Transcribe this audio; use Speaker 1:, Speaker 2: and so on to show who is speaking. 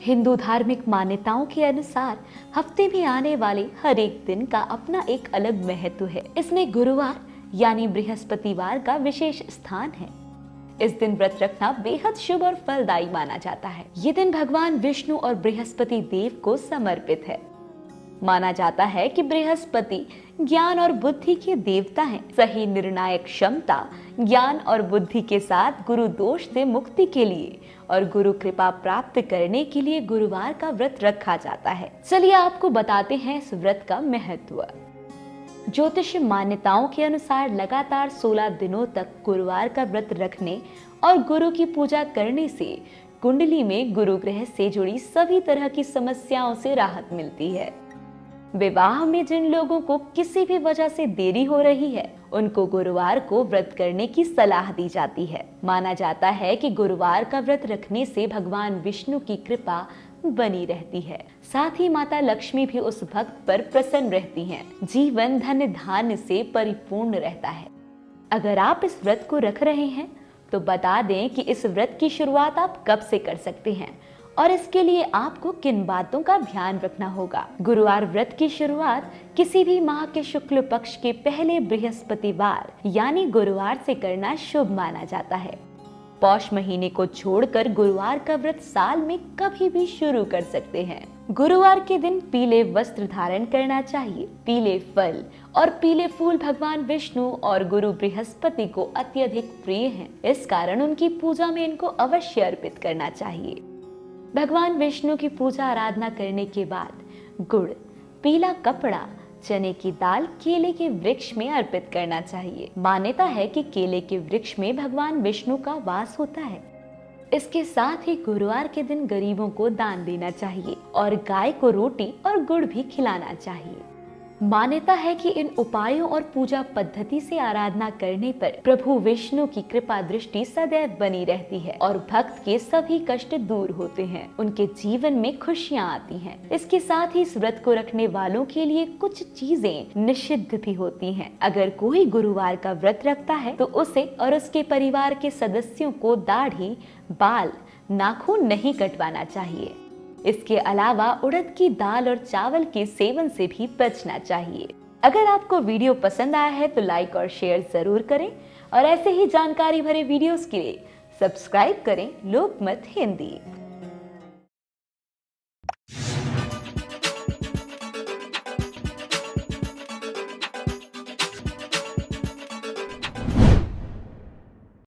Speaker 1: हिंदू धार्मिक मान्यताओं के अनुसार हफ्ते में आने वाले हर एक दिन का अपना एक अलग महत्व है। इसमें गुरुवार यानी बृहस्पतिवार का विशेष स्थान है। इस दिन व्रत रखना बेहद शुभ और फलदायी माना जाता है। ये दिन भगवान विष्णु और बृहस्पति देव को समर्पित है। माना जाता है कि बृहस्पति ज्ञान और बुद्धि के देवता हैं। सही निर्णायक क्षमता, ज्ञान और बुद्धि के साथ गुरु दोष से मुक्ति के लिए और गुरु कृपा प्राप्त करने के लिए गुरुवार का व्रत रखा जाता है। चलिए आपको बताते हैं इस व्रत का महत्व। ज्योतिष मान्यताओं के अनुसार लगातार 16 दिनों तक गुरुवार का व्रत रखने और गुरु की पूजा करने से कुंडली में गुरु ग्रह से जुड़ी सभी तरह की समस्याओं से राहत मिलती है। विवाह में जिन लोगों को किसी भी वजह से देरी हो रही है, उनको गुरुवार को व्रत करने की सलाह दी जाती है। माना जाता है कि गुरुवार का व्रत रखने से भगवान विष्णु की कृपा बनी रहती है। साथ ही माता लक्ष्मी भी उस भक्त पर प्रसन्न रहती हैं। जीवन धन धान्य से परिपूर्ण रहता है। अगर आप इस व्रत को रख रहे हैं तो बता दें कि इस व्रत की शुरुआत आप कब से कर सकते हैं और इसके लिए आपको किन बातों का ध्यान रखना होगा। गुरुवार व्रत की शुरुआत किसी भी माह के शुक्ल पक्ष के पहले बृहस्पतिवार यानी गुरुवार से करना शुभ माना जाता है। पौष महीने को छोड़कर गुरुवार का व्रत साल में कभी भी शुरू कर सकते हैं। गुरुवार के दिन पीले वस्त्र धारण करना चाहिए। पीले फल और पीले फूल भगवान विष्णु और गुरु बृहस्पति को अत्यधिक प्रिय हैं। इस कारण उनकी पूजा में इनको अवश्य अर्पित करना चाहिए। भगवान विष्णु की पूजा आराधना करने के बाद गुड़, पीला कपड़ा, चने की दाल केले के वृक्ष में अर्पित करना चाहिए। मान्यता है कि केले के वृक्ष में भगवान विष्णु का वास होता है। इसके साथ ही गुरुवार के दिन गरीबों को दान देना चाहिए और गाय को रोटी और गुड़ भी खिलाना चाहिए। मान्यता है कि इन उपायों और पूजा पद्धति से आराधना करने पर प्रभु विष्णु की कृपा दृष्टि सदैव बनी रहती है और भक्त के सभी कष्ट दूर होते हैं। उनके जीवन में खुशियां आती हैं। इसके साथ ही इस व्रत को रखने वालों के लिए कुछ चीजें निषिद्ध भी होती हैं। अगर कोई गुरुवार का व्रत रखता है तो उसे और उसके परिवार के सदस्यों को दाढ़ी, बाल, नाखून नहीं कटवाना चाहिए। इसके अलावा उड़द की दाल और चावल के सेवन से भी बचना चाहिए। अगर आपको वीडियो पसंद आया है तो लाइक और शेयर जरूर करें और ऐसे ही जानकारी भरे वीडियोस के लिए सब्सक्राइब करें लोकमत हिंदी।